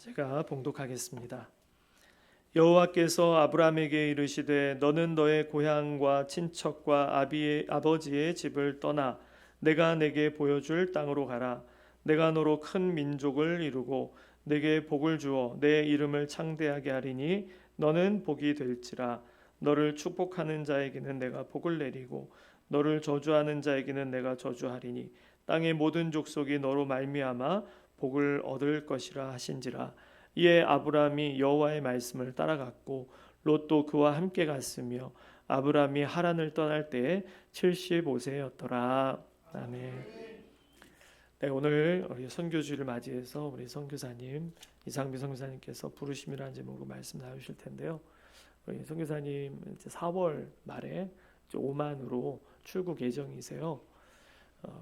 제가 봉독하겠습니다. 여호와께서 아브라함에게 이르시되 너는 너의 고향과 친척과 아버지의 집을 떠나 내가 내게 보여줄 땅으로 가라. 내가 너로 큰 민족을 이루고 내게 복을 주어 내 이름을 창대하게 하리니 너는 복이 될지라. 너를 축복하는 자에게는 내가 복을 내리고 너를 저주하는 자에게는 내가 저주하리니 땅의 모든 족속이 너로 말미암아 복을 얻을 것이라 하신지라. 이에 아브라함이 여호와의 말씀을 따라갔고 롯도 그와 함께 갔으며 아브라함이 하란을 떠날 때에 75세였더라. 아멘. 네, 오늘 우리 선교주를 맞이해서 우리 선교사님 이상비 선교사님께서 부르심이라는 제목으로 말씀 나누실 텐데요. 우리 선교사님 이제 4월 말에 이제 오만으로 출국 예정이세요.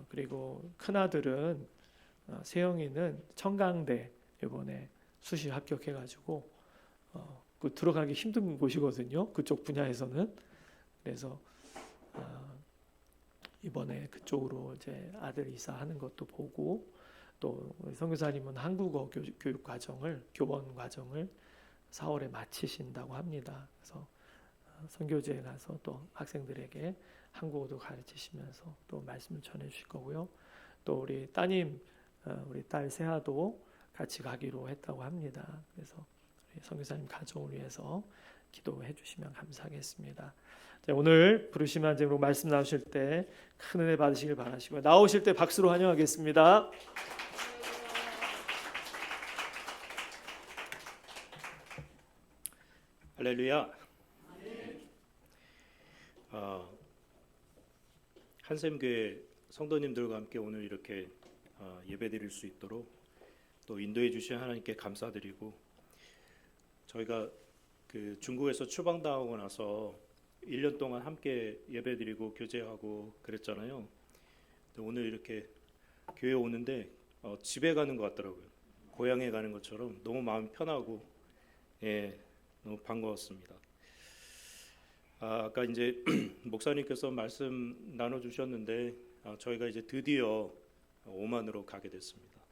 그리고 큰 아들은 세영이는 청강대 이번에 수시 합격해가지고 그 들어가기 힘든 곳이거든요. 그쪽 분야에서는. 그래서 이번에 그쪽으로 이제 아들 이사하는 것도 보고 또 우리 선교사님은 한국어 교육 과정을 교원 과정을 4월에 마치신다고 합니다. 그래서 선교지에 가서 또 학생들에게 한국어도 가르치시면서 또 말씀을 전해 주실 거고요. 또 우리 따님 우리 딸 세아도 같이 가기로 했다고 합니다. 그래서 우리 선교사님 가정을 위해서 기도해 주시면 감사하겠습니다. 자, 오늘 부르심한 제목으로 말씀 나오실 때 큰 은혜 받으시길 바라시고 나오실 때 박수로 환영하겠습니다. 할렐루야. 한샘교회 성도님들과 함께 오늘 이렇게 예배드릴 수 있도록 또 인도해 주신 하나님께 감사드리고, 저희가 그 중국에서 추방당하고 나서 1년 동안 함께 예배드리고 교제하고 그랬잖아요. 오늘 이렇게 교회 오는데 집에 가는 것 같더라고요. 고향에 가는 것처럼 너무 마음이 편하고 너무 반가웠습니다. 아까 이제 목사님께서 말씀 나눠주셨는데 저희가 이제 드디어 오만으로 가게 됐습니다.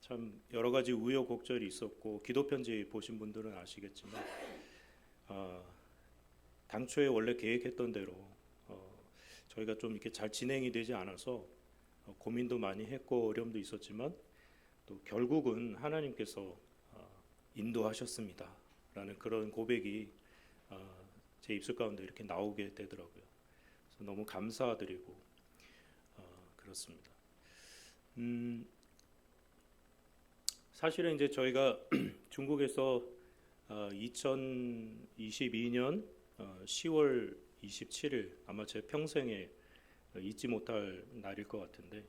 참 여러 가지 우여곡절이 있었고, 기도 편지 보신 분들은 아시겠지만 당초에 원래 계획했던 대로 저희가 좀 이렇게 잘 진행이 되지 않아서 고민도 많이 했고 어려움도 있었지만 또 결국은 하나님께서 인도하셨습니다 라는 그런 고백이 제 입술 가운데 이렇게 나오게 되더라고요. 그래서 너무 감사드리고 그렇습니다. 사실은 이제 저희가 중국에서 2022년 10월 27일 아마 제 평생에 잊지 못할 날일 것 같은데,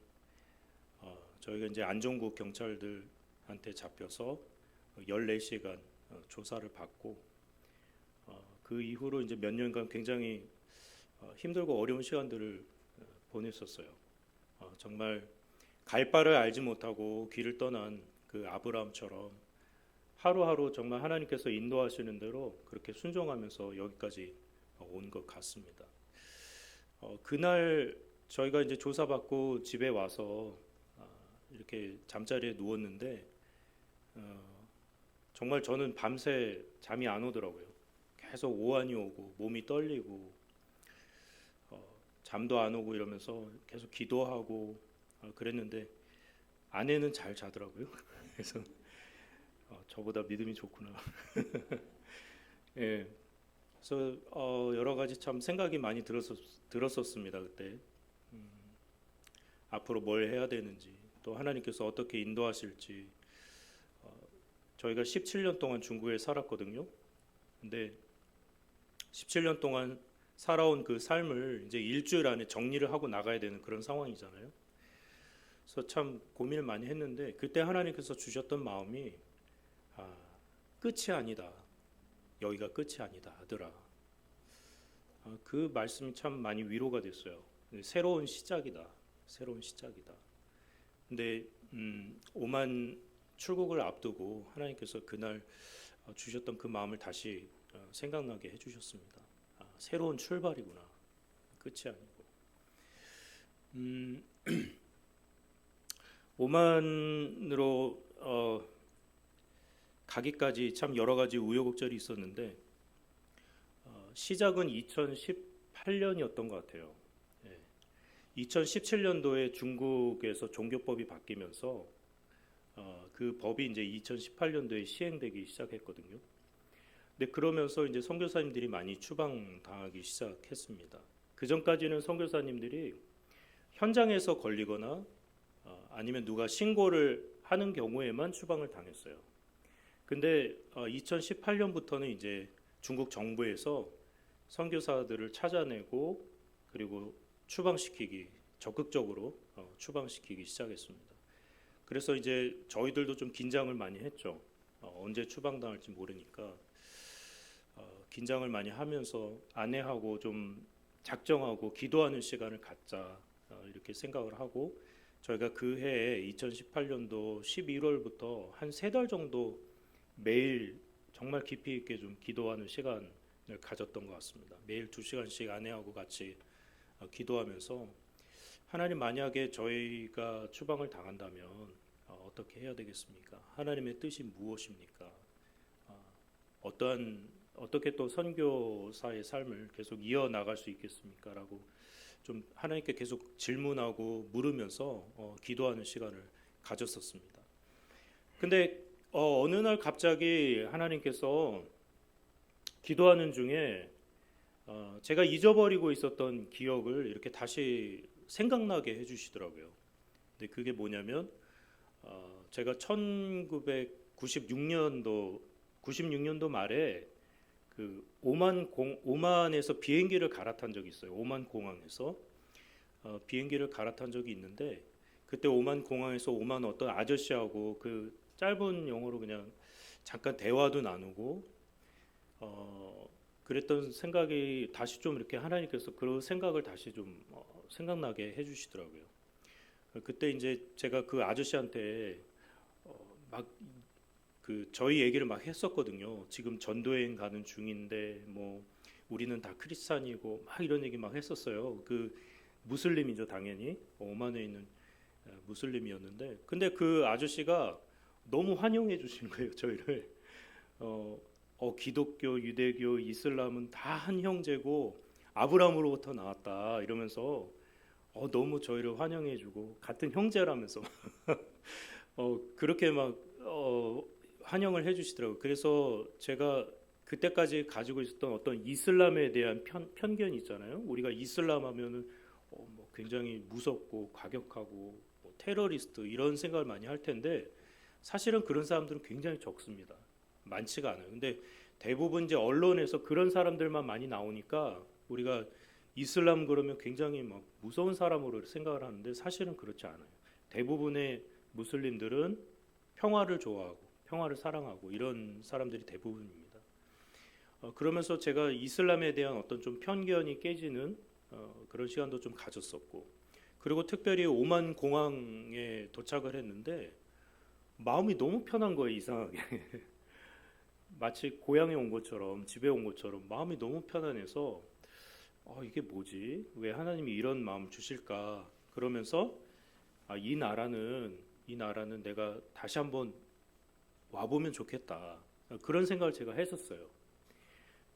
저희가 이제 안전국 경찰들한테 잡혀서 14시간 조사를 받고 그 이후로 이제 몇 년간 굉장히 힘들고 어려운 시간들을 보냈었어요. 정말 갈 바를 알지 못하고 길을 떠난 그 아브라함처럼 하루하루 정말 하나님께서 인도하시는 대로 그렇게 순종하면서 여기까지 온 것 같습니다. 그날 저희가 이제 조사받고 집에 와서 이렇게 잠자리에 누웠는데 정말 저는 밤새 잠이 안 오더라고요. 계속 오한이 오고 몸이 떨리고 잠도 안 오고 이러면서 계속 기도하고 그랬는데 아내는 잘 자더라고요. 그래서 저보다 믿음이 좋구나. 예. 그래서 여러 가지 참 생각이 많이 들었었습니다 그때. 앞으로 뭘 해야 되는지, 또 하나님께서 어떻게 인도하실지. 저희가 17년 동안 중국에 살았거든요. 근데 17년 동안 살아온 그 삶을 이제 일주일 안에 정리를 하고 나가야 되는 그런 상황이잖아요. 그래서 참 고민을 많이 했는데 그때 하나님께서 주셨던 마음이 끝이 아니다. 여기가 끝이 아니다, 아들아. 그 말씀이 참 많이 위로가 됐어요. 새로운 시작이다. 새로운 시작이다. 근데 오만 출국을 앞두고 하나님께서 그날 주셨던 그 마음을 다시 생각나게 해주셨습니다. 새로운 출발이구나. 끝이 아니고. 오만으로 가기까지 참 여러 가지 우여곡절이 있었는데 시작은 2018년이었던 것 같아요. 2017년도에 중국에서 종교법이 바뀌면서 그 법이 이제 2018년도에 시행되기 시작했거든요. 근데 그러면서 이제 선교사님들이 많이 추방당하기 시작했습니다. 그 전까지는 선교사님들이 현장에서 걸리거나 아니면 누가 신고를 하는 경우에만 추방을 당했어요. 근데 2018년부터는 이제 중국 정부에서 선교사들을 찾아내고 그리고 추방시키기 적극적으로 추방시키기 시작했습니다. 그래서 이제 저희들도 좀 긴장을 많이 했죠. 언제 추방당할지 모르니까 긴장을 많이 하면서 아내하고 좀 작정하고 기도하는 시간을 갖자 이렇게 생각을 하고 저희가 그 해에 2018년도 11월부터 한 3달 정도 매일 정말 깊이 있게 좀 기도하는 시간을 가졌던 것 같습니다. 매일 2시간씩 아내하고 같이 기도하면서 하나님, 만약에 저희가 추방을 당한다면 어떻게 해야 되겠습니까? 하나님의 뜻이 무엇입니까? 어떻게 또 선교사의 삶을 계속 이어나갈 수 있겠습니까? 라고 좀 하나님께 계속 질문하고 물으면서 기도하는 시간을 가졌었습니다. 근데 어느 날 갑자기 하나님께서 기도하는 중에 제가 잊어버리고 있었던 기억을 이렇게 다시 생각나게 해주시더라고요. 근데 그게 뭐냐면 제가 1996년도 말에 그 오만에서 비행기를 갈아탄 적이 있어요. 오만 공항에서 비행기를 갈아탄 적이 있는데 그때 오만 공항에서 오만 어떤 아저씨하고 그 짧은 영어로 그냥 잠깐 대화도 나누고 그랬던 생각이 다시 좀 이렇게 하나님께서 그 생각을 다시 좀 생각나게 해주시더라고요. 그때 이제 제가 그 아저씨한테 막 그 저희 얘기를 막 했었거든요. 지금 전도여행 가는 중인데 뭐 우리는 다 크리스찬이고 막 이런 얘기 막 했었어요. 그 무슬림이죠, 당연히 오만에 있는 무슬림이었는데, 근데 그 아저씨가 너무 환영해 주시는 거예요, 저희를. 기독교, 유대교, 이슬람은 다 한 형제고 아브라함으로부터 나왔다 이러면서 너무 저희를 환영해주고 같은 형제라면서 그렇게 막 환영을 해주시더라고요. 그래서 제가 그때까지 가지고 있었던 어떤 이슬람에 대한 편견이 있잖아요. 우리가 이슬람 하면은 뭐 굉장히 무섭고 과격하고 뭐 테러리스트 이런 생각을 많이 할 텐데 사실은 그런 사람들은 굉장히 적습니다. 많지가 않아요. 근데 대부분 이제 언론에서 그런 사람들만 많이 나오니까 우리가 이슬람 그러면 굉장히 막 무서운 사람으로 생각을 하는데 사실은 그렇지 않아요. 대부분의 무슬림들은 평화를 좋아하고 평화를 사랑하고 이런 사람들이 대부분입니다. 그러면서 제가 이슬람에 대한 어떤 좀 편견이 깨지는 그런 시간도 좀 가졌었고, 그리고 특별히 오만 공항에 도착을 했는데 마음이 너무 편한 거예요, 이상하게. 마치 고향에 온 것처럼, 집에 온 것처럼 마음이 너무 편안해서 이게 뭐지? 왜 하나님이 이런 마음 주실까? 그러면서 이 나라는 내가 다시 한번 와보면 좋겠다. 그런 생각을 제가 했었어요.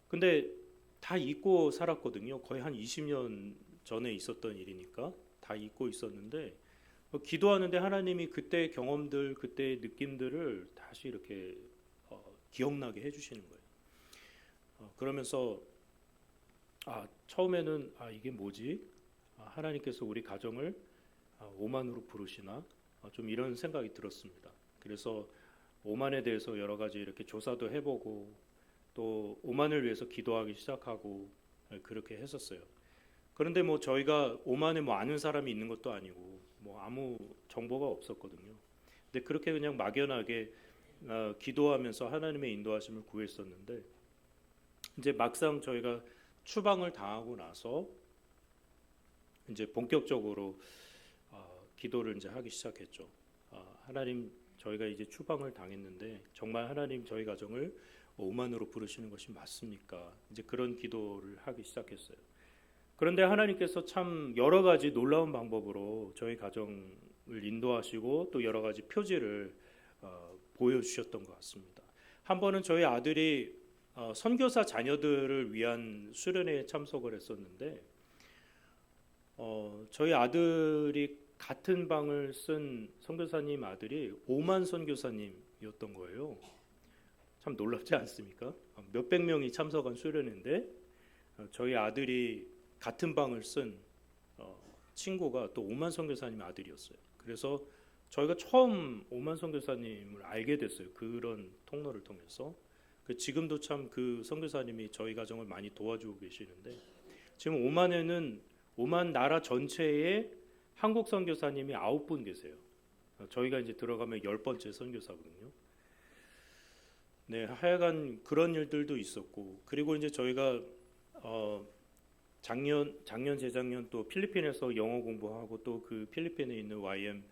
근데 다 잊고 살았거든요. 거의 한 20년 전에 있었던 일이니까 다 잊고 있었는데 기도하는데 하나님이 그때의 경험들, 그때의 느낌들을 다시 이렇게 기억나게 해주시는 거예요. 그러면서 처음에는 이게 뭐지? 하나님께서 우리 가정을 오만으로 부르시나? 좀 이런 생각이 들었습니다. 그래서 오만에 대해서 여러 가지 이렇게 조사도 해보고 또 오만을 위해서 기도하기 시작하고 그렇게 했었어요. 그런데 뭐 저희가 오만에 뭐 아는 사람이 있는 것도 아니고 뭐 아무 정보가 없었거든요. 근데 그렇게 그냥 막연하게 기도하면서 하나님의 인도하심을 구했었는데 이제 막상 저희가 추방을 당하고 나서 이제 본격적으로 기도를 이제 하기 시작했죠. 하나님, 저희가 이제 추방을 당했는데 정말 하나님 저희 가정을 오만으로 부르시는 것이 맞습니까? 이제 그런 기도를 하기 시작했어요. 그런데 하나님께서 참 여러 가지 놀라운 방법으로 저희 가정을 인도하시고 또 여러 가지 표지를 보여주셨던 것 같습니다. 한 번은 저희 아들이 선교사 자녀들을 위한 수련회에 참석을 했었는데 저희 아들이 같은 방을 쓴 선교사님 아들이 오만 선교사님이었던 거예요. 참 놀랍지 않습니까? 몇백 명이 참석한 수련회인데 저희 아들이 같은 방을 쓴 친구가 또 오만 선교사님 아들이었어요. 그래서 저희가 처음 오만 선교사님을 알게 됐어요. 그런 통로를 통해서. 지금도 참 그 선교사님이 저희 가정을 많이 도와주고 계시는데 지금 오만에는 오만 나라 전체에 한국 선교사님이 9분 계세요. 저희가 이제 들어가면 10번째 선교사거든요. 네, 하여간 그런 일들도 있었고 그리고 이제 저희가 작년, 재작년 또 필리핀에서 영어 공부하고 또 그 필리핀에 있는 YM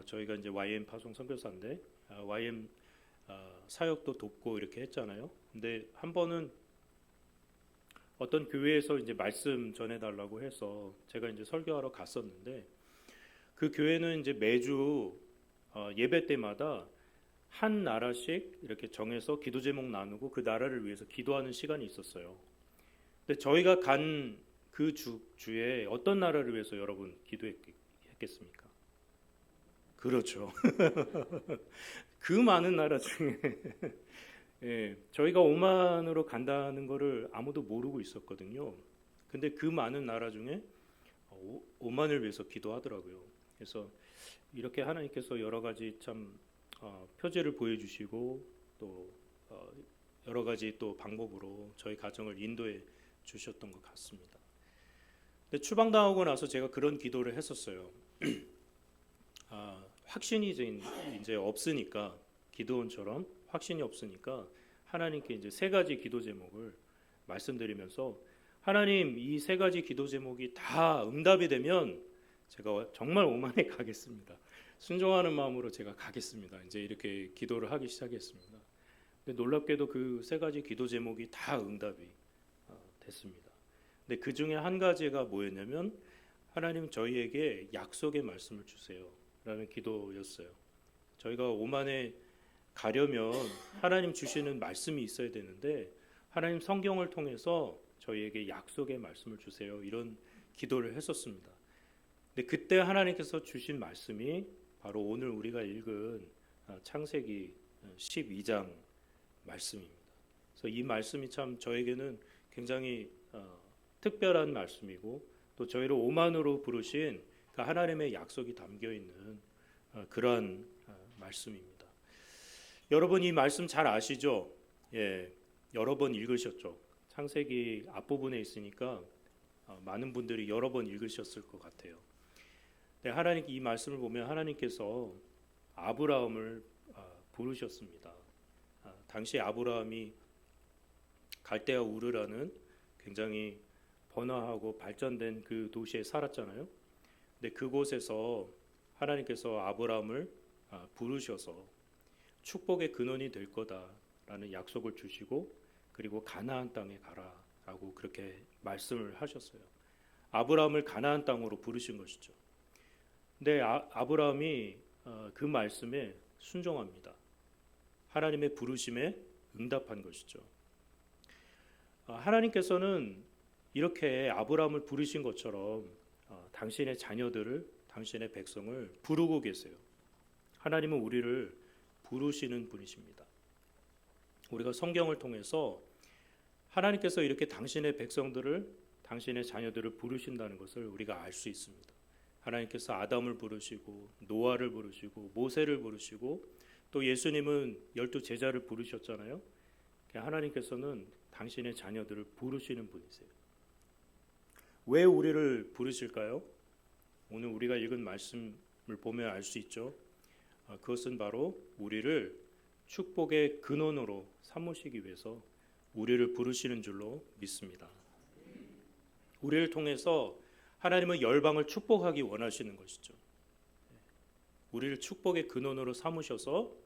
저희가 이제 YM 파송 선교사인데 YM 사역도 돕고 이렇게 했잖아요. 근데 한 번은 어떤 교회에서 이제 말씀 전해달라고 해서 제가 이제 설교하러 갔었는데 그 교회는 이제 매주 예배 때마다 한 나라씩 이렇게 정해서 기도 제목 나누고 그 나라를 위해서 기도하는 시간이 있었어요. 근데 저희가 간 그 주에 어떤 나라를 위해서 여러분 기도했겠습니까? 그렇죠. 그 많은 나라 중에 예, 저희가 오만으로 간다는 거를 아무도 모르고 있었거든요. 근데 그 많은 나라 중에 오만을 위해서 기도하더라고요. 그래서 이렇게 하나님께서 여러 가지 참 표제를 보여주시고 또 여러 가지 또 방법으로 저희 가정을 인도해 주셨던 것 같습니다. 근데 추방당하고 나서 제가 그런 기도를 했었어요. 확신이 이제 없으니까 기도원처럼 확신이 없으니까 하나님께 이제 세 가지 기도 제목을 말씀드리면서 하나님 이 세 가지 기도 제목이 다 응답이 되면 제가 정말 오만에 가겠습니다. 순종하는 마음으로 제가 가겠습니다. 이제 이렇게 기도를 하기 시작했습니다. 근데 놀랍게도 그 세 가지 기도 제목이 다 응답이 됐습니다. 근데 그 중에 한 가지가 뭐였냐면 하나님 저희에게 약속의 말씀을 주세요 라는 기도였어요. 저희가 오만에 가려면 하나님 주시는 말씀이 있어야 되는데 하나님 성경을 통해서 저희에게 약속의 말씀을 주세요 이런 기도를 했었습니다. 근데 그때 하나님께서 주신 말씀이 바로 오늘 우리가 읽은 창세기 12장 말씀입니다. 그래서 이 말씀이 참 저에게는 굉장히 특별한 말씀이고 또 저희를 오만으로 부르신 그 하나님의 약속이 담겨 있는 그러한 말씀입니다. 여러분 이 말씀 잘 아시죠? 예, 여러 번 읽으셨죠? 창세기 앞부분에 있으니까 많은 분들이 여러 번 읽으셨을 것 같아요. 네, 하나님 이 말씀을 보면 하나님께서 아브라함을 부르셨습니다. 당시 아브라함이 갈대아 우르라는 굉장히 번화하고 발전된 그 도시에 살았잖아요. 근데 그곳에서 하나님께서 아브라함을 부르셔서 축복의 근원이 될 거다라는 약속을 주시고 그리고 가나안 땅에 가라라고 그렇게 말씀을 하셨어요. 아브라함을 가나안 땅으로 부르신 것이죠. 근데 아브라함이 그 말씀에 순종합니다. 하나님의 부르심에 응답한 것이죠. 하나님께서는 이렇게 아브라함을 부르신 것처럼 당신의 자녀들을 당신의 백성을 부르고 계세요. 하나님은 우리를 부르시는 분이십니다. 우리가 성경을 통해서 하나님께서 이렇게 당신의 백성들을 당신의 자녀들을 부르신다는 것을 우리가 알 수 있습니다. 하나님께서 아담을 부르시고 노아를 부르시고 모세를 부르시고 또 예수님은 12 제자를 부르셨잖아요. 하나님께서는 당신의 자녀들을 부르시는 분이세요. 왜 우리를 부르실까요? 오늘 우리가 읽은 말씀을 보면 알 수 있죠. 그것은 바로 우리를 축복의 근원으로 삼으시기 위해서 우리를 부르시는 줄로 믿습니다. 우리를 통해서 하나님은 열방을 축복하기 원하시는 것이죠. 우리를 축복의 근원으로 삼으셔서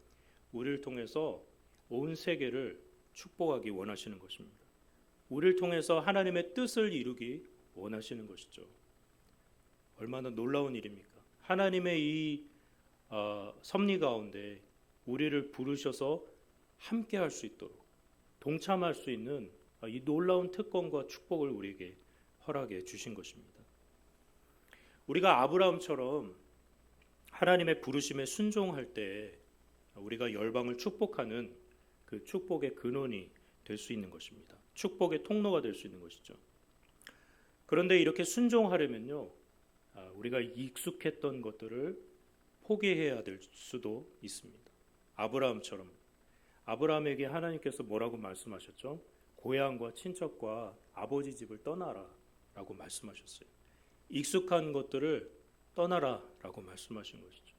우리를 통해서 온 세계를 축복하기 원하시는 것입니다. 우리를 통해서 하나님의 뜻을 이루기 원하시는 것이죠. 얼마나 놀라운 일입니까? 하나님의 이 섭리 가운데 우리를 부르셔서 함께 할 수 있도록 동참할 수 있는 이 놀라운 특권과 축복을 우리에게 허락해 주신 것입니다. 우리가 아브라함처럼 하나님의 부르심에 순종할 때 우리가 열방을 축복하는 그 축복의 근원이 될 수 있는 것입니다. 축복의 통로가 될 수 있는 것이죠. 그런데 이렇게 순종하려면요, 우리가 익숙했던 것들을 포기해야 될 수도 있습니다. 아브라함처럼 아브라함에게 하나님께서 뭐라고 말씀하셨죠? 고향과 친척과 아버지 집을 떠나라 라고 말씀하셨어요. 익숙한 것들을 떠나라 라고 말씀하신 것이죠.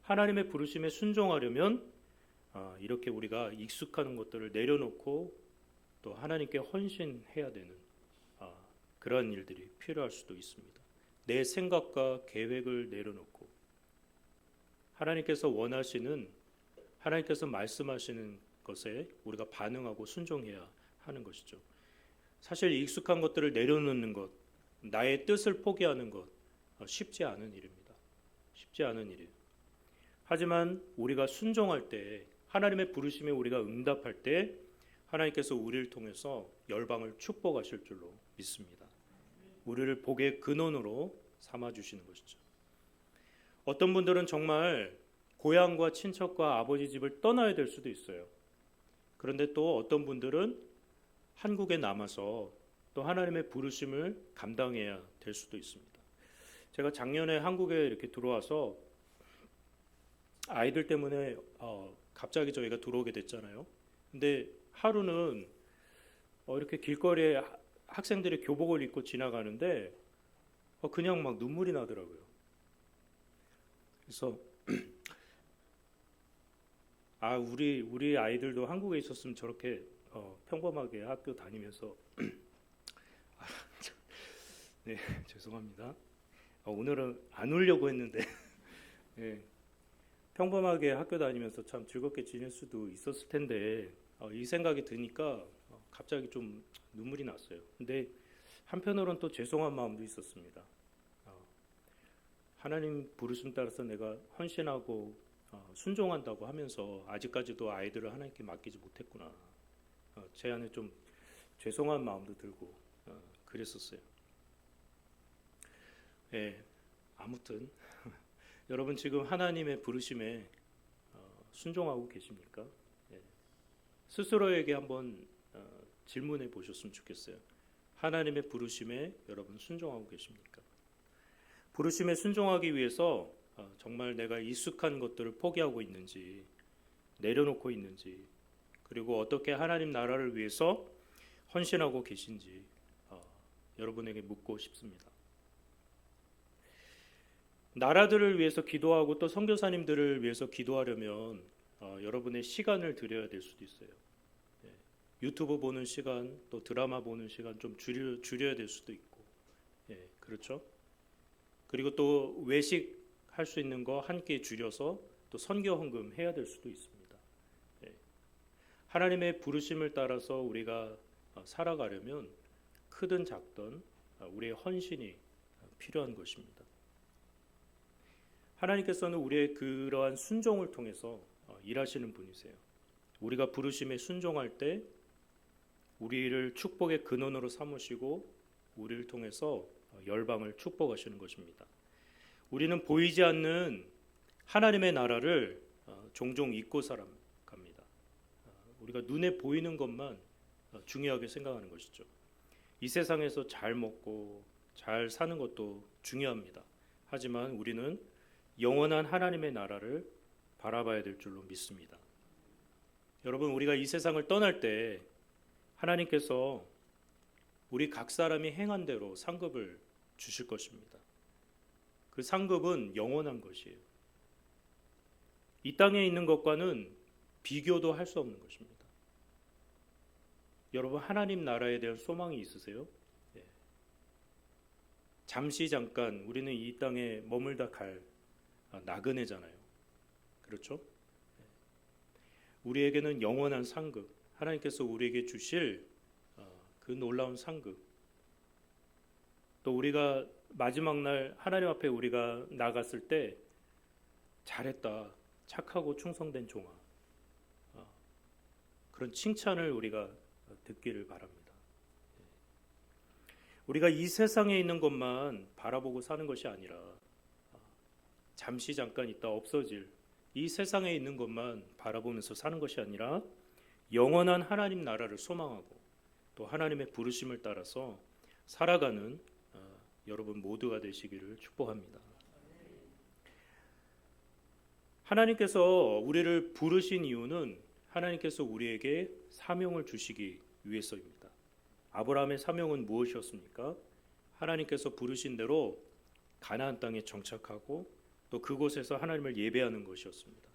하나님의 부르심에 순종하려면 이렇게 우리가 익숙한 것들을 내려놓고 또 하나님께 헌신해야 되는 그러한 일들이 필요할 수도 있습니다. 내 생각과 계획을 내려놓고 하나님께서 원하시는, 하나님께서 말씀하시는 것에 우리가 반응하고 순종해야 하는 것이죠. 사실 익숙한 것들을 내려놓는 것, 나의 뜻을 포기하는 것 쉽지 않은 일입니다. 쉽지 않은 일이에요. 하지만 우리가 순종할 때, 하나님의 부르심에 우리가 응답할 때 하나님께서 우리를 통해서 열방을 축복하실 줄로 믿습니다. 우리를 복의 근원으로 삼아주시는 것이죠. 어떤 분들은 정말 고향과 친척과 아버지 집을 떠나야 될 수도 있어요. 그런데 또 어떤 분들은 한국에 남아서 또 하나님의 부르심을 감당해야 될 수도 있습니다. 제가 작년에 한국에 이렇게 들어와서 아이들 때문에 갑자기 저희가 들어오게 됐잖아요. 근데 하루는 이렇게 길거리에 학생들이 교복을 입고 지나가는데 그냥 막 눈물이 나더라고요. 그래서 우리 아이들도 한국에 있었으면 저렇게 평범하게 학교 다니면서 네, 죄송합니다. 오늘은 안 울려고 했는데 네, 평범하게 학교 다니면서 참 즐겁게 지낼 수도 있었을 텐데 이 생각이 드니까 갑자기 좀 눈물이 났어요. 근데 한편으로는 또 죄송한 마음도 있었습니다. 하나님 부르심 따라서 내가 헌신하고 순종한다고 하면서 아직까지도 아이들을 하나님께 맡기지 못했구나. 제 안에 좀 죄송한 마음도 들고 그랬었어요. 예, 아무튼 여러분 지금 하나님의 부르심에 순종하고 계십니까? 예, 스스로에게 한번 질문해 보셨으면 좋겠어요. 하나님의 부르심에 여러분 순종하고 계십니까? 부르심에 순종하기 위해서 정말 내가 익숙한 것들을 포기하고 있는지, 내려놓고 있는지, 그리고 어떻게 하나님 나라를 위해서 헌신하고 계신지 여러분에게 묻고 싶습니다. 나라들을 위해서 기도하고 또 선교사님들을 위해서 기도하려면 여러분의 시간을 들여야 될 수도 있어요. 유튜브 보는 시간, 또 드라마 보는 시간 좀 줄여야 될 수도 있고, 그렇죠? 그리고 또 외식할 수 있는 거 한 끼 줄여서 또 선교 헌금 해야 될 수도 있습니다. 하나님의 부르심을 따라서 우리가 살아가려면 크든 작든 우리의 헌신이 필요한 것입니다. 하나님께서는 우리의 그러한 순종을 통해서 일하시는 분이세요. 우리가 부르심에 순종할 때 우리를 축복의 근원으로 삼으시고 우리를 통해서 열방을 축복하시는 것입니다. 우리는 보이지 않는 하나님의 나라를 종종 잊고 살아갑니다. 우리가 눈에 보이는 것만 중요하게 생각하는 것이죠. 이 세상에서 잘 먹고 잘 사는 것도 중요합니다. 하지만 우리는 영원한 하나님의 나라를 바라봐야 될 줄로 믿습니다. 여러분, 우리가 이 세상을 떠날 때 하나님께서 우리 각 사람이 행한 대로 상급을 주실 것입니다. 그 상급은 영원한 것이에요. 이 땅에 있는 것과는 비교도 할 수 없는 것입니다. 여러분, 하나님 나라에 대한 소망이 있으세요? 네. 잠시 잠깐 우리는 이 땅에 머물다 갈 나그네잖아요. 그렇죠? 우리에게는 영원한 상급, 하나님께서 우리에게 주실 그 놀라운 상급, 또 우리가 마지막 날 하나님 앞에 우리가 나갔을 때 잘했다, 착하고 충성된 종아, 그런 칭찬을 우리가 듣기를 바랍니다. 우리가 이 세상에 있는 것만 바라보고 사는 것이 아니라 잠시 잠깐 있다 없어질 이 세상에 있는 것만 바라보면서 사는 것이 아니라 영원한 하나님 나라를 소망하고 또 하나님의 부르심을 따라서 살아가는 여러분 모두가 되시기를 축복합니다. 하나님께서 우리를 부르신 이유는 하나님께서 우리에게 사명을 주시기 위해서입니다. 아브라함의 사명은 무엇이었습니까? 하나님께서 부르신 대로 가나안 땅에 정착하고 또 그곳에서 하나님을 예배하는 것이었습니다.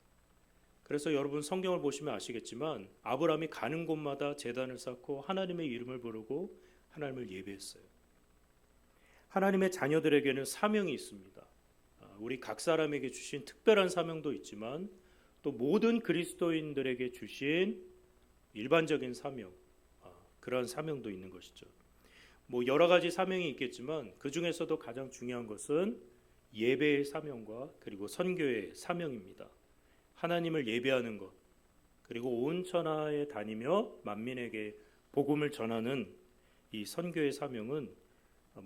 그래서 여러분 성경을 보시면 아시겠지만 아브라함이 가는 곳마다 제단을 쌓고 하나님의 이름을 부르고 하나님을 예배했어요. 하나님의 자녀들에게는 사명이 있습니다. 우리 각 사람에게 주신 특별한 사명도 있지만 또 모든 그리스도인들에게 주신 일반적인 사명, 그러한 사명도 있는 것이죠. 뭐 여러 가지 사명이 있겠지만 그 중에서도 가장 중요한 것은 예배의 사명과 그리고 선교의 사명입니다. 하나님을 예배하는 것, 그리고 온 천하에 다니며 만민에게 복음을 전하는 이 선교의 사명은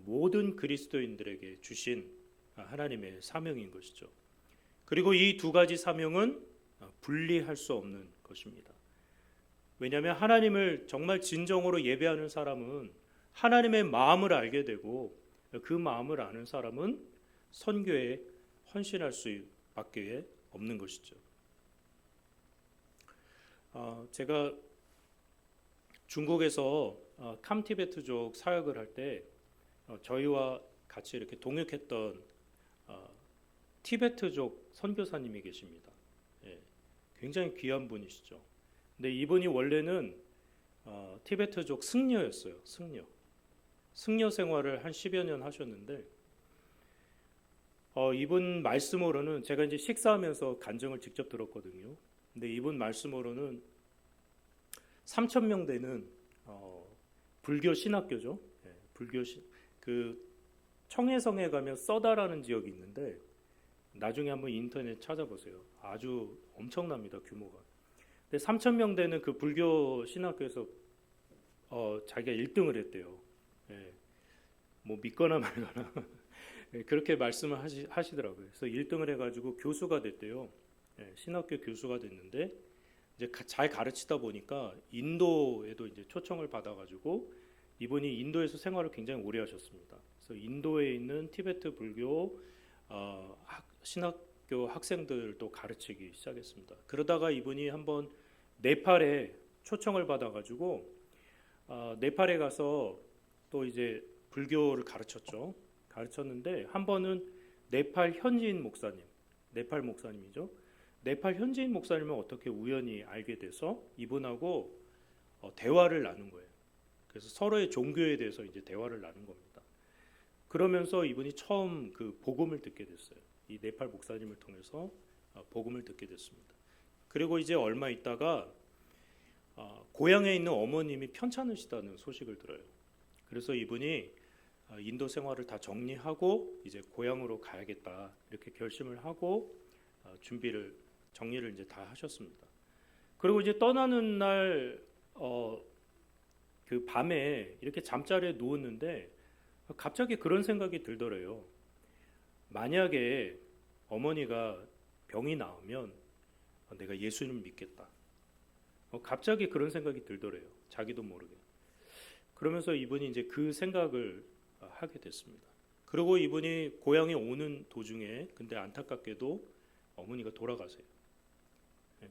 모든 그리스도인들에게 주신 하나님의 사명인 것이죠. 그리고 이 두 가지 사명은 분리할 수 없는 것입니다. 왜냐하면 하나님을 정말 진정으로 예배하는 사람은 하나님의 마음을 알게 되고 그 마음을 아는 사람은 선교에 헌신할 수밖에 없는 것이죠. 제가 중국에서 캄티베트족 사역을 할 때 저희와 같이 이렇게 동역했던 티베트족 선교사님이 계십니다. 예, 굉장히 귀한 분이시죠. 근데 이분이 원래는 티베트족 승려였어요. 승려 생활을 한 10여 년 하셨는데 이분 말씀으로는 제가 이제 식사하면서 간증을 직접 들었거든요. 근데 이분 말씀으로는 3,000명 되는 불교 신학교죠. 예, 그 청해성에 가면 써다라는 지역이 있는데 나중에 한번 인터넷 찾아보세요. 아주 엄청납니다, 규모가. 근데 3,000명 되는 그 불교 신학교에서 자기가 1등을 했대요. 예, 뭐 믿거나 말거나 예, 그렇게 말씀을 하시더라고요. 그래서 1등을 해가지고 교수가 됐대요. 예, 신학교 교수가 됐는데 이제 잘 가르치다 보니까 인도에도 이제 초청을 받아가지고 이분이 인도에서 생활을 굉장히 오래 하셨습니다. 그래서 인도에 있는 티베트 불교 신학교 학생들도 가르치기 시작했습니다. 그러다가 이분이 한번 네팔에 초청을 받아가지고 네팔에 가서 또 이제 불교를 가르쳤죠. 가르쳤는데 한 번은 네팔 현지인 목사님, 네팔 목사님이죠. 네팔 현지인 목사님을 어떻게 우연히 알게 돼서 이분하고 대화를 나눈 거예요. 그래서 서로의 종교에 대해서 이제 대화를 나눈 겁니다. 그러면서 이분이 처음 그 복음을 듣게 됐어요. 이 네팔 목사님을 통해서 복음을 듣게 됐습니다. 그리고 이제 얼마 있다가 고향에 있는 어머님이 편찮으시다는 소식을 들어요. 그래서 이분이 인도 생활을 다 정리하고 이제 고향으로 가야겠다 이렇게 결심을 하고 정리를 이제 다 하셨습니다. 그리고 이제 떠나는 날 그 밤에 이렇게 잠자리에 누웠는데 갑자기 그런 생각이 들더래요. 만약에 어머니가 병이 나으면 내가 예수님을 믿겠다. 갑자기 그런 생각이 들더래요. 자기도 모르게. 그러면서 이분이 이제 그 생각을 하게 됐습니다. 그리고 이분이 고향에 오는 도중에 근데 안타깝게도 어머니가 돌아가세요.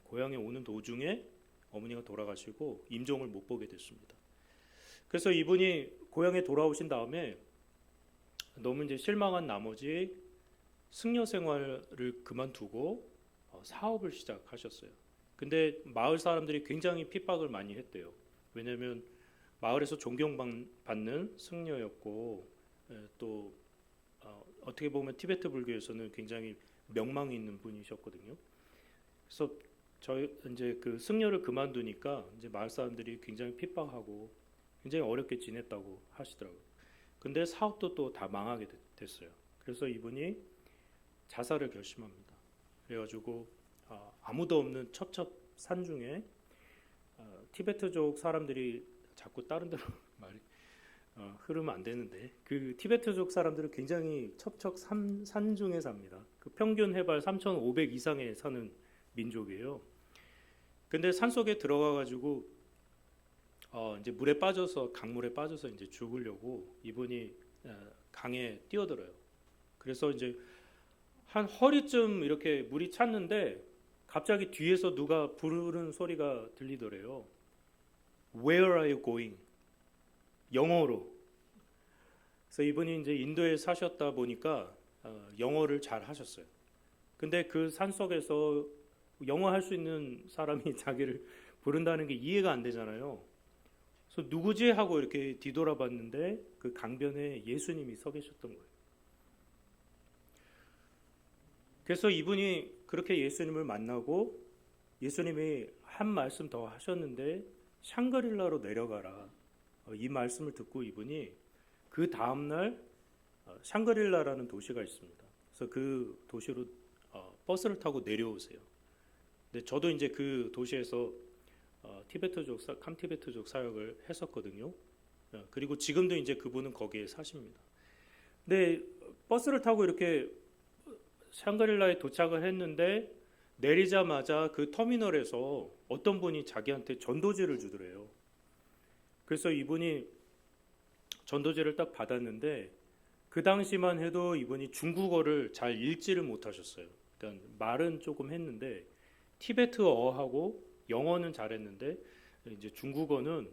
고향에 오는 도중에 어머니가 돌아가시고 임종을 못 보게 됐습니다. 그래서 이분이 고향에 돌아오신 다음에 너무 이제 실망한 나머지 승려 생활을 그만두고 사업을 시작하셨어요. 근데 마을 사람들이 굉장히 핍박을 많이 했대요. 왜냐하면 마을에서 존경받는 승려였고 또 어떻게 보면 티베트 불교에서는 굉장히 명망이 있는 분이셨거든요. 그래서 저희 이제 그 승려를 그만두니까 이제 마을 사람들이 굉장히 핍박하고 굉장히 어렵게 지냈다고 하시더라고요. 근데 사업도 또 다 망하게 됐어요. 그래서 이분이 자살을 결심합니다. 그래가지고 아무도 없는 첩첩산 중에 티베트족 사람들이 자꾸 다른 데로 말이 흐르면 안 되는데 그 티베트족 사람들은 굉장히 첩첩 산중에 삽니다. 그 평균 해발 3,500 이상에 사는 민족이에요. 근데 산 속에 들어가 가지고 이제 물에 빠져서 강물에 빠져서 이제 죽으려고 이분이 강에 뛰어들어요. 그래서 이제 한 허리쯤 이렇게 물이 찼는데 갑자기 뒤에서 누가 부르는 소리가 들리더래요. Where are you going? 영어로. 그래서 이분이 이제 인도에 사셨다 보니까 영어를 잘 하셨어요. 근데 그 산속에서 영어 할 수 있는 사람이 자기를 부른다는 게 이해가 안 되잖아요. 그래서 누구지 하고 이렇게 뒤돌아봤는데 그 강변에 예수님이 서 계셨던 거예요. 그래서 이분이 그렇게 예수님을 만나고 예수님이 한 말씀 더 하셨는데 샹그릴라로 내려가라. 이 말씀을 듣고 이분이 그 다음날 샹그릴라라는 도시가 있습니다. 그래서 그 도시로 버스를 타고 내려오세요. 근데 저도 이제 그 도시에서 캄티베트족 사역을 했었거든요. 그리고 지금도 이제 그분은 거기에 사십니다. 근데 버스를 타고 이렇게 샹그릴라에 도착을 했는데 내리자마자 그 터미널에서 어떤 분이 자기한테 전도지를 주더래요. 그래서 이분이 전도지를 딱 받았는데 그 당시만 해도 이분이 중국어를 잘 읽지를 못하셨어요. 그러니까 말은 조금 했는데 티베트어하고 영어는 잘했는데 이제 중국어는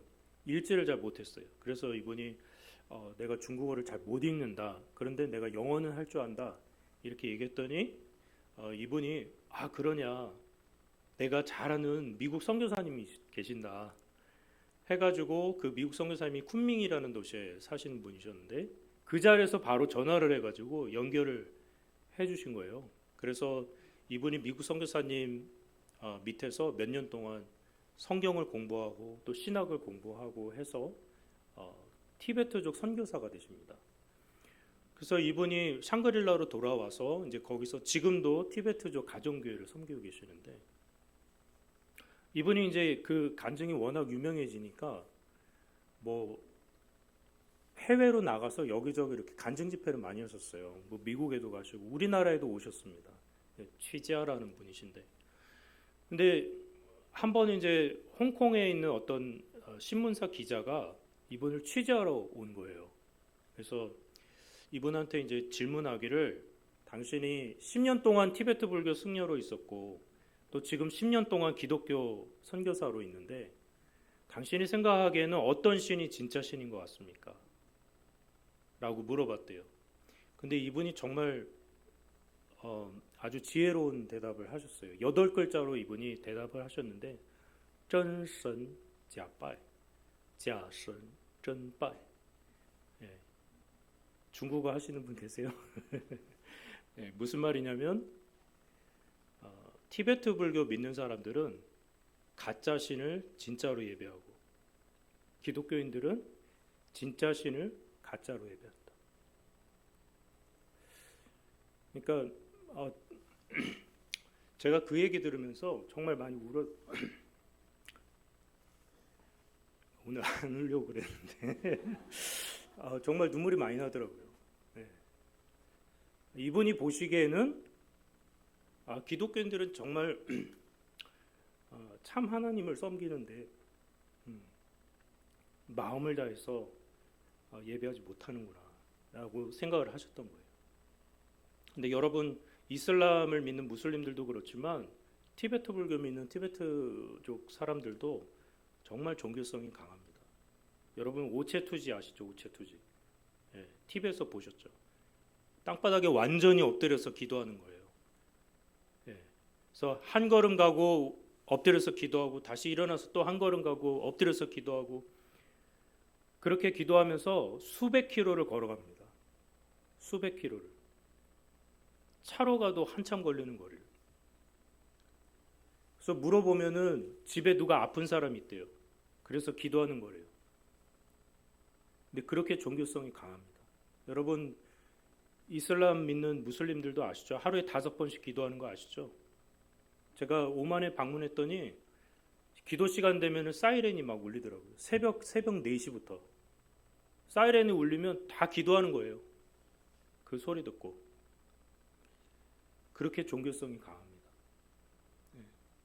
읽지를 잘 못했어요. 그래서 이분이 내가 중국어를 잘 못 읽는다. 그런데 내가 영어는 할 줄 안다. 이렇게 얘기했더니 이분이 그러냐. 내가 잘 아는 미국 선교사님이 계신다. 해가지고 그 미국 선교사님이 쿤밍이라는 도시에 사시는 분이셨는데 그 자리에서 바로 전화를 해가지고 연결을 해주신 거예요. 그래서 이분이 미국 선교사님 밑에서 몇 년 동안 성경을 공부하고 또 신학을 공부하고 해서 티베트족 선교사가 되십니다. 그래서 이분이 샹그릴라로 돌아와서 이제 거기서 지금도 티베트족 가정교회를 섬기고 계시는데 이분이 이제 그 간증이 워낙 유명해지니까 뭐 해외로 나가서 여기저기 이렇게 간증 집회를 많이 하셨어요. 뭐 미국에도 가시고 우리나라에도 오셨습니다. 취지아라는 분이신데, 근데 한 번 이제 홍콩에 있는 어떤 신문사 기자가 이분을 취재하러 온 거예요. 그래서 이분한테 이제 질문하기를 당신이 10년 동안 티베트 불교 승려로 있었고 또 지금 10년 동안 기독교 선교사로 있는데 당신이 생각하기에는 어떤 신이 진짜 신인 것 같습니까? 라고 물어봤대요. 근데 이분이 정말 아주 지혜로운 대답을 하셨어요. 8글자로 이분이 대답을 하셨는데 真神假拜, 假神真拜. 예, 중국어 하시는 분 계세요? 예, 무슨 말이냐면 티베트 불교 믿는 사람들은 가짜 신을 진짜로 예배하고 기독교인들은 진짜 신을 가짜로 예배한다. 그러니까 제가 그 얘기 들으면서 정말 많이 오늘 안 울려고 그랬는데 정말 눈물이 많이 나더라고요. 네. 이분이 보시기에는 기독교인들은 정말 참 하나님을 섬기는데 마음을 다해서 예배하지 못하는구나 라고 생각을 하셨던 거예요. 근데 여러분, 이슬람을 믿는 무슬림들도 그렇지만 티베트 불교 믿는 티베트족 사람들도 정말 종교성이 강합니다. 여러분 오체투지 아시죠? 오체투지. 예, TV에서 보셨죠? 땅바닥에 완전히 엎드려서 기도하는 거예요. 예, 그래서 한 걸음 가고 엎드려서 기도하고 다시 일어나서 또 한 걸음 가고 엎드려서 기도하고 그렇게 기도하면서 수백 킬로를 걸어갑니다. 수백 킬로를. 차로 가도 한참 걸리는 거리를. 그래서 물어보면은 집에 누가 아픈 사람이 있대요. 그래서 기도하는 거래요. 근데 그렇게 종교성이 강합니다. 여러분, 이슬람 믿는 무슬림들도 아시죠? 하루에 5번씩 기도하는 거 아시죠? 제가 오만에 방문했더니 기도 시간 되면은 사이렌이 막 울리더라고요. 새벽 4시부터 사이렌이 울리면 다 기도하는 거예요. 그 소리 듣고. 그렇게 종교성이 강합니다.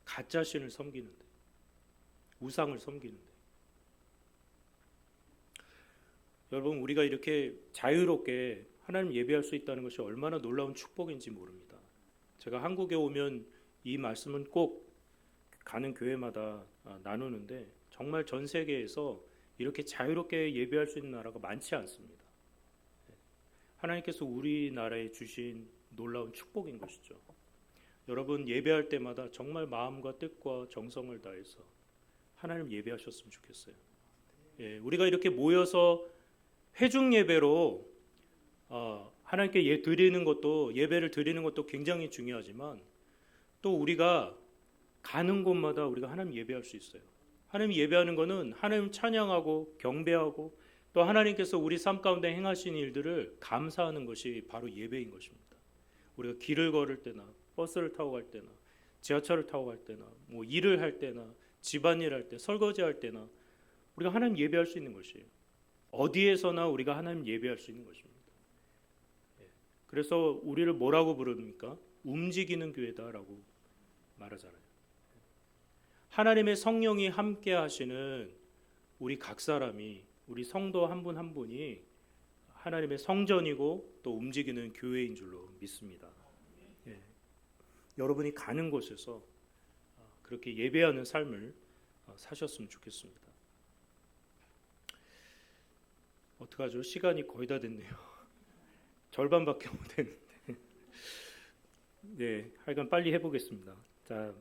가짜 신을 섬기는데, 우상을 섬기는데. 여러분, 우리가 이렇게 자유롭게 하나님 예배할 수 있다는 것이 얼마나 놀라운 축복인지 모릅니다. 제가 한국에 오면 이 말씀은 꼭 가는 교회마다 나누는데, 정말 전 세계에서 이렇게 자유롭게 예배할 수 있는 나라가 많지 않습니다. 하나님께서 우리나라에 주신 놀라운 축복인 것이죠. 여러분, 예배할 때마다 정말 마음과 뜻과 정성을 다해서 하나님 예배하셨으면 좋겠어요. 우리가 이렇게 모여서 회중 예배로 하나님께 예배를 드리는 것도 굉장히 중요하지만, 또 우리가 가는 곳마다 우리가 하나님 예배할 수 있어요. 하나님 예배하는 것은 하나님 찬양하고 경배하고, 또 하나님께서 우리 삶 가운데 행하신 일들을 감사하는 것이 바로 예배인 것입니다. 우리가 길을 걸을 때나 버스를 타고 갈 때나 지하철을 타고 갈 때나 뭐 일을 할 때나 집안일 할 때, 설거지 할 때나 우리가 하나님 예배할 수 있는 것이에요. 어디에서나 우리가 하나님 예배할 수 있는 것입니다. 그래서 우리를 뭐라고 부릅니까? 움직이는 교회다라고 말하잖아요. 하나님의 성령이 함께 하시는 우리 각 사람이, 우리 성도 한 분 한 분이 하나님의 성전이고 또 움직이는 교회인 줄로 믿습니다. 여러분이 가는 곳에서 그렇게 예배하는 삶을 사셨으면 좋겠습니다. 어떡하죠? 시간이 거의 다 됐네요. 절반밖에 못 했는데. 네, 하여간 빨리 해보겠습니다. 자,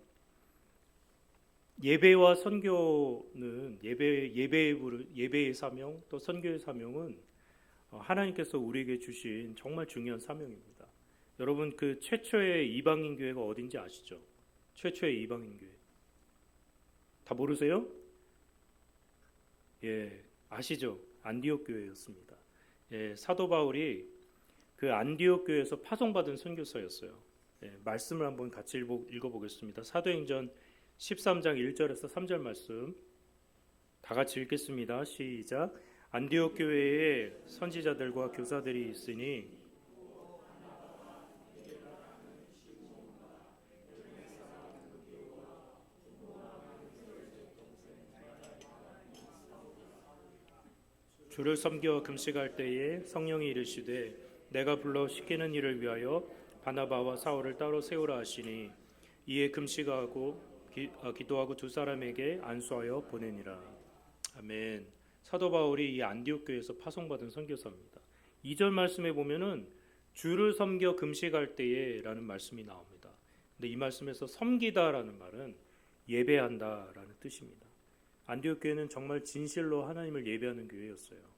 예배와 선교는 예배의 사명, 또 선교의 사명은 하나님께서 우리에게 주신 정말 중요한 사명입니다. 여러분, 그 최초의 이방인 교회가 어딘지 아시죠? 최초의 이방인 교회. 다 모르세요? 아시죠? 안디옥 교회였습니다. 사도 바울이 그 안디옥 교회에서 파송받은 선교사였어요. 말씀을 한번 같이 읽어보겠습니다. 사도행전 13장 1절에서 3절 말씀 다 같이 읽겠습니다. 시작. 안디옥 교회에 선지자들과 교사들이 있으니 주를 섬겨 금식할 때에 성령이 이르시되 내가 불러 시키는 일을 위하여 바나바와 사울을 따로 세우라 하시니 이에 금식하고 기도하고 두 사람에게 안수하여 보내니라. 아멘. 사도 바울이 이 안디옥 교회에서 파송받은 선교사입니다. 2절 말씀에 보면은 주를 섬겨 금식할 때에라는 말씀이 나옵니다. 근데 이 말씀에서 섬기다라는 말은 예배한다라는 뜻입니다. 안디옥 교회는 정말 진실로 하나님을 예배하는 교회였어요.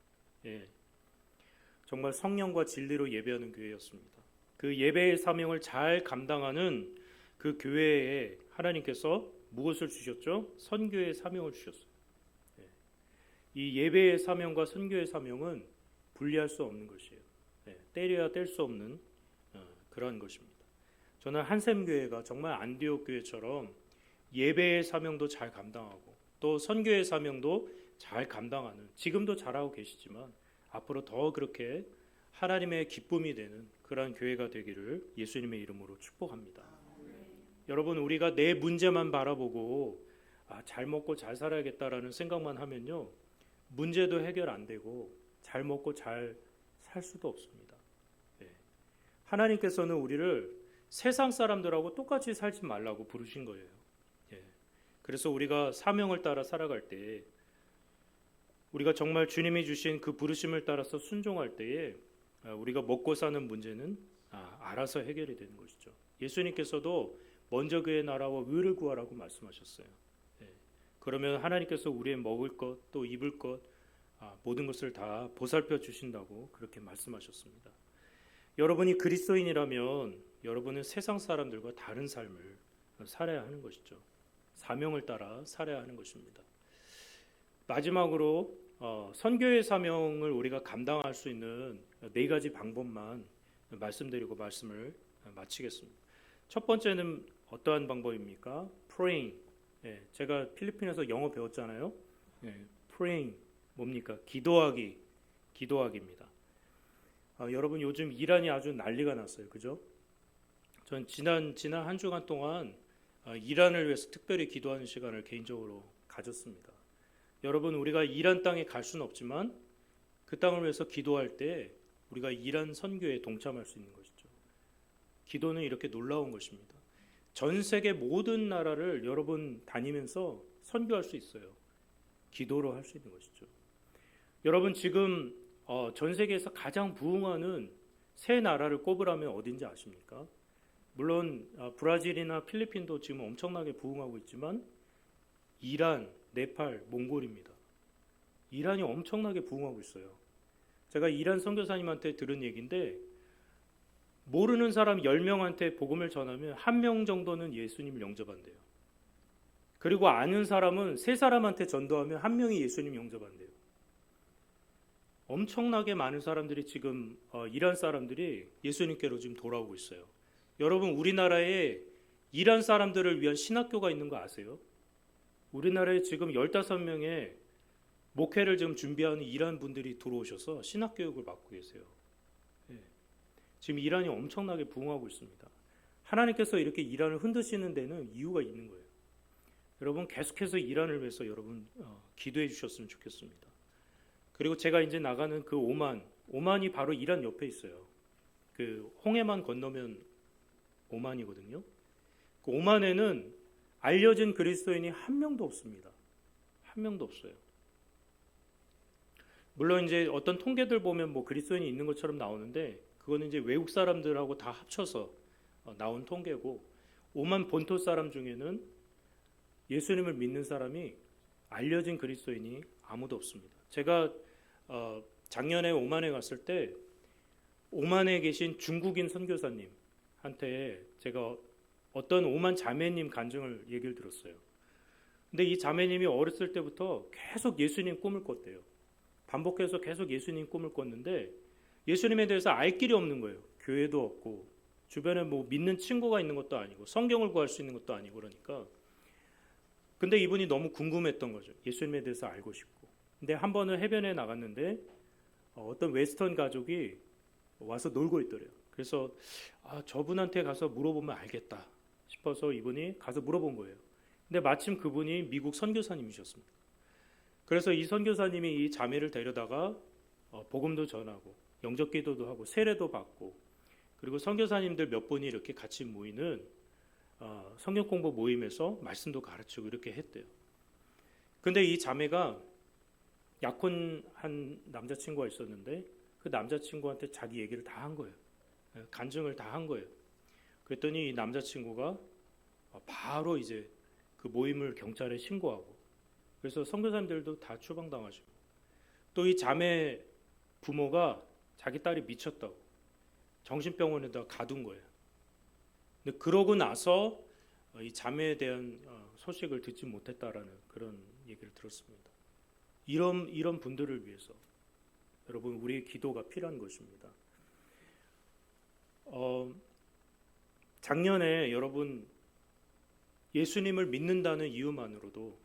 정말 성령과 진리로 예배하는 교회였습니다. 그 예배의 사명을 잘 감당하는 그 교회에 하나님께서 무엇을 주셨죠? 선교의 사명을 주셨어요. 이 예배의 사명과 선교의 사명은 분리할 수 없는 것이에요. 떼려야 뗄 수 없는 그런 것입니다. 저는 한샘교회가 정말 안디옥 교회처럼 예배의 사명도 잘 감당하고 또 선교의 사명도 잘 감당하는, 지금도 잘하고 계시지만 앞으로 더 그렇게 하나님의 기쁨이 되는 그러한 교회가 되기를 예수님의 이름으로 축복합니다. 여러분, 우리가 내 문제만 바라보고 잘 먹고 잘 살아야겠다라는 생각만 하면요, 문제도 해결 안 되고 잘 먹고 잘 살 수도 없습니다. 하나님께서는 우리를 세상 사람들하고 똑같이 살지 말라고 부르신 거예요. 그래서 우리가 사명을 따라 살아갈 때, 우리가 정말 주님이 주신 그 부르심을 따라서 순종할 때에 우리가 먹고 사는 문제는 알아서 해결이 되는 것이죠. 예수님께서도 먼저 그의 나라와 의를 구하라고 말씀하셨어요. 그러면 하나님께서 우리의 먹을 것, 또 입을 것, 모든 것을 다 보살펴 주신다고 그렇게 말씀하셨습니다. 여러분이 그리스도인이라면 여러분은 세상 사람들과 다른 삶을 살아야 하는 것이죠. 사명을 따라 살아야 하는 것입니다. 마지막으로 선교의 사명을 우리가 감당할 수 있는 4가지 방법만 말씀드리고 말씀을 마치겠습니다. 첫 번째는 어떠한 방법입니까? Praying, 예, 제가 필리핀에서 영어 배웠잖아요. 예, praying 뭡니까? 기도하기입니다. 여러분 요즘 이란이 아주 난리가 났어요. 그죠? 전 지난 한 주간 동안 이란을 위해서 특별히 기도하는 시간을 개인적으로 가졌습니다. 여러분 우리가 이란 땅에 갈 수는 없지만 그 땅을 위해서 기도할 때 우리가 이란 선교에 동참할 수 있는 것이죠. 기도는 이렇게 놀라운 것입니다. 전 세계 모든 나라를 여러분 다니면서 선교할 수 있어요. 기도로 할 수 있는 것이죠. 여러분 지금 전 세계에서 가장 부흥하는 세 나라를 꼽으라면 어딘지 아십니까? 물론 브라질이나 필리핀도 지금 엄청나게 부흥하고 있지만 이란, 네팔, 몽골입니다. 이란이 엄청나게 부흥하고 있어요. 제가 이란 선교사님한테 들은 얘기인데 모르는 사람 10명한테 복음을 전하면 1명 정도는 예수님을 영접한대요. 그리고 아는 사람은 3사람한테 전도하면 1명이 예수님 영접한대요. 엄청나게 많은 사람들이 지금 이란 사람들이 예수님께로 지금 돌아오고 있어요. 여러분 우리나라에 이란 사람들을 위한 신학교가 있는 거 아세요? 우리나라에 지금 15명의 목회를 지금 준비하는 이란 분들이 들어오셔서 신학교육을 받고 계세요. 예. 지금 이란이 엄청나게 부흥하고 있습니다. 하나님께서 이렇게 이란을 흔드시는 데는 이유가 있는 거예요. 여러분 계속해서 이란을 위해서 여러분 기도해 주셨으면 좋겠습니다. 그리고 제가 이제 나가는 그 오만이 바로 이란 옆에 있어요. 그 홍해만 건너면 오만이거든요. 그 오만에는 알려진 그리스도인이 한 명도 없습니다. 한 명도 없어요. 물론 이제 어떤 통계들 보면 뭐 그리스도인이 있는 것처럼 나오는데 그거는 이제 외국 사람들하고 다 합쳐서 나온 통계고 오만 본토 사람 중에는 예수님을 믿는 사람이 알려진 그리스도인이 아무도 없습니다. 제가 작년에 오만에 갔을 때 오만에 계신 중국인 선교사님한테 제가 어떤 오만 자매님 간증을 얘기를 들었어요. 근데 이 자매님이 어렸을 때부터 계속 예수님 꿈을 꿨대요. 반복해서 계속 예수님 꿈을 꿨는데 예수님에 대해서 알 길이 없는 거예요. 교회도 없고 주변에 뭐 믿는 친구가 있는 것도 아니고 성경을 구할 수 있는 것도 아니고 그러니까 근데 이분이 너무 궁금했던 거죠. 예수님에 대해서 알고 싶고. 근데 한 번은 해변에 나갔는데 어떤 웨스턴 가족이 와서 놀고 있더래요. 그래서 저분한테 가서 물어보면 알겠다 싶어서 이분이 가서 물어본 거예요. 근데 마침 그분이 미국 선교사님이셨습니다. 그래서 이 선교사님이 이 자매를 데려다가 복음도 전하고 영접기도도 하고 세례도 받고 그리고 선교사님들 몇 분이 이렇게 같이 모이는 성경 공부 모임에서 말씀도 가르치고 이렇게 했대요. 근데 이 자매가 약혼한 남자친구가 있었는데 그 남자친구한테 자기 얘기를 다 한 거예요. 간증을 다 한 거예요. 그랬더니 이 남자친구가 바로 이제 그 모임을 경찰에 신고하고 그래서 선교사님들도 다 추방당하시고 또 이 자매 부모가 자기 딸이 미쳤다고 정신병원에다 가둔 거예요. 근데 그러고 나서 이 자매에 대한 소식을 듣지 못했다라는 그런 얘기를 들었습니다. 이런 분들을 위해서 여러분 우리의 기도가 필요한 것입니다. 작년에 여러분 예수님을 믿는다는 이유만으로도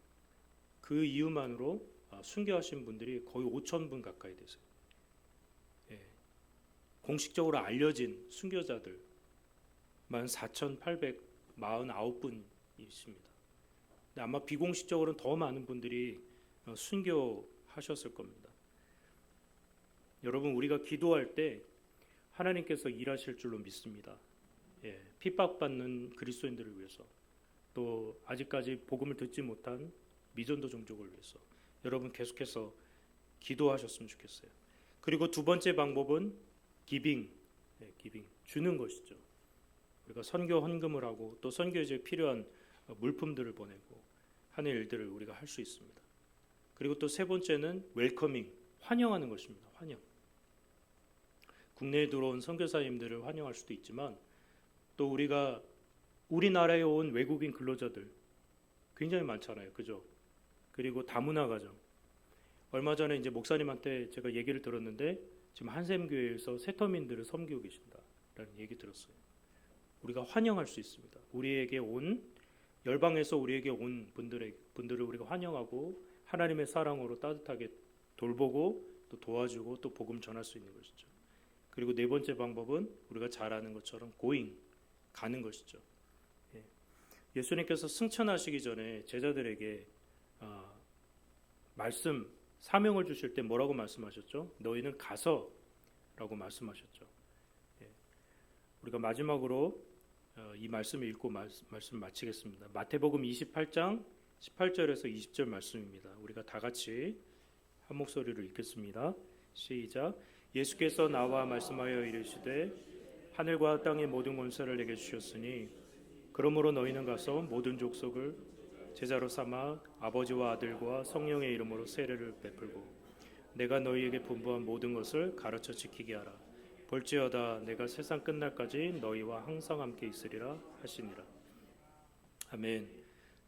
그 이유만으로 순교하신 분들이 거의 5,000분 가까이 되세요. 예. 공식적으로 알려진 순교자들 14,849분이십니다. 아마 비공식적으로는 더 많은 분들이 순교하셨을 겁니다. 여러분 우리가 기도할 때 하나님께서 일하실 줄로 믿습니다. 예, 핍박받는 그리스도인들을 위해서 또 아직까지 복음을 듣지 못한 미전도 종족을 위해서 여러분 계속해서 기도하셨으면 좋겠어요. 그리고 두 번째 방법은 기빙, 주는 것이죠. 우리가 선교 헌금을 하고 또 선교에 필요한 물품들을 보내고 하는 일들을 우리가 할 수 있습니다. 그리고 또 세 번째는 웰커밍, 환영하는 것입니다. 환영. 국내에 들어온 선교사님들을 환영할 수도 있지만 또 우리가 우리나라에 온 외국인 근로자들 굉장히 많잖아요. 그죠? 그리고 다문화 가정. 얼마 전에 이제 목사님한테 제가 얘기를 들었는데 지금 한샘교회에서 세터민들을 섬기고 계신다라는 얘기 들었어요. 우리가 환영할 수 있습니다. 우리에게 온 열방에서 우리에게 온 분들을 우리가 환영하고 하나님의 사랑으로 따뜻하게 돌보고 또 도와주고 또 복음 전할 수 있는 것이죠. 그리고 네 번째 방법은 우리가 잘 아는 것처럼 going, 가는 것이죠. 예수님께서 승천하시기 전에 제자들에게 사명을 주실 때 뭐라고 말씀하셨죠? 너희는 가서라고 말씀하셨죠. 우리가 마지막으로 이 말씀을 읽고 말씀 마치겠습니다. 마태복음 28장 18절에서 20절 말씀입니다. 우리가 다 같이 한 목소리로 읽겠습니다. 시작. 예수께서 나와 말씀하여 이르시되 하늘과 땅의 모든 권세를 내게 주셨으니 그러므로 너희는 가서 모든 족속을 제자로 삼아 아버지와 아들과 성령의 이름으로 세례를 베풀고 내가 너희에게 분부한 모든 것을 가르쳐 지키게 하라. 볼지어다 내가 세상 끝날까지 너희와 항상 함께 있으리라 하시니라. 아멘.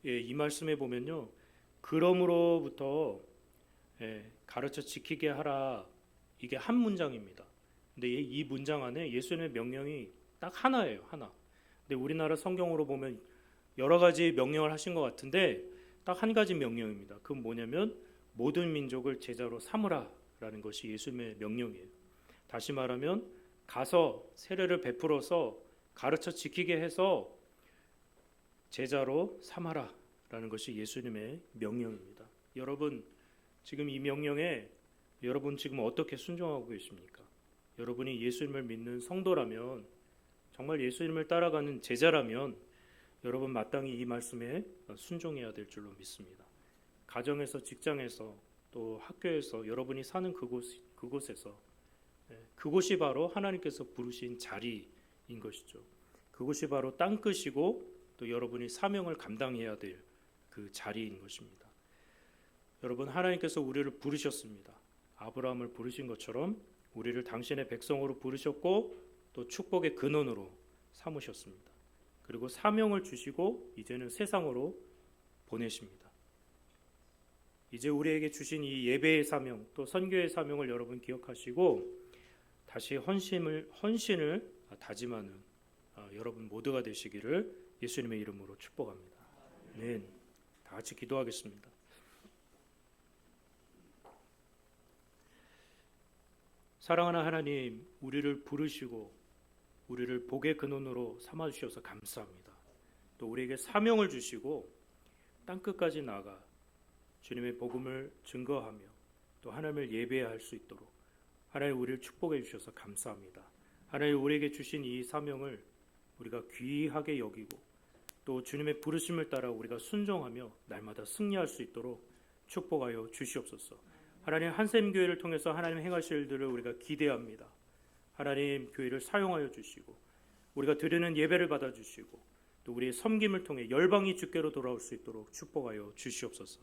이 말씀에 보면요, 그러므로부터 가르쳐 지키게 하라, 이게 한 문장입니다. 근데 이 문장 안에 예수님의 명령이 딱 하나예요, 하나. 근데 우리나라 성경으로 보면 여러 가지 명령을 하신 것 같은데 딱 한 가지 명령입니다. 그건 뭐냐면 모든 민족을 제자로 삼으라라는 것이 예수님의 명령이에요. 다시 말하면 가서 세례를 베풀어서 가르쳐 지키게 해서 제자로 삼아라라는 것이 예수님의 명령입니다. 여러분 지금 이 명령에 여러분 지금 어떻게 순종하고 계십니까? 여러분이 예수님을 믿는 성도라면, 정말 예수님을 따라가는 제자라면 여러분 마땅히 이 말씀에 순종해야 될 줄로 믿습니다. 가정에서, 직장에서, 또 학교에서, 여러분이 사는 그곳에서, 그곳이 바로 하나님께서 부르신 자리인 것이죠. 그곳이 바로 땅끝이고 또 여러분이 사명을 감당해야 될 그 자리인 것입니다. 여러분, 하나님께서 우리를 부르셨습니다. 아브라함을 부르신 것처럼 우리를 당신의 백성으로 부르셨고 또 축복의 근원으로 삼으셨습니다. 그리고 사명을 주시고 이제는 세상으로 보내십니다. 이제 우리에게 주신 이 예배의 사명, 또 선교의 사명을 여러분 기억하시고 다시 헌신을 다짐하는 여러분 모두가 되시기를 예수님의 이름으로 축복합니다. 아멘. 다 같이 기도하겠습니다. 사랑하는 하나님, 우리를 부르시고 우리를 복의 근원으로 삼아주셔서 감사합니다. 또 우리에게 사명을 주시고 땅끝까지 나가 주님의 복음을 증거하며 또 하나님을 예배할 수 있도록 하나님 우리를 축복해 주셔서 감사합니다. 하나님 우리에게 주신 이 사명을 우리가 귀하게 여기고 또 주님의 부르심을 따라 우리가 순종하며 날마다 승리할 수 있도록 축복하여 주시옵소서. 하나님 한샘교회를 통해서 하나님 행하실 일들을 우리가 기대합니다. 하나님 교회를 사용하여 주시고 우리가 드리는 예배를 받아주시고 또 우리의 섬김을 통해 열방이 주께로 돌아올 수 있도록 축복하여 주시옵소서.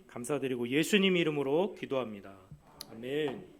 감사드리고 예수님 이름으로 기도합니다. 아멘.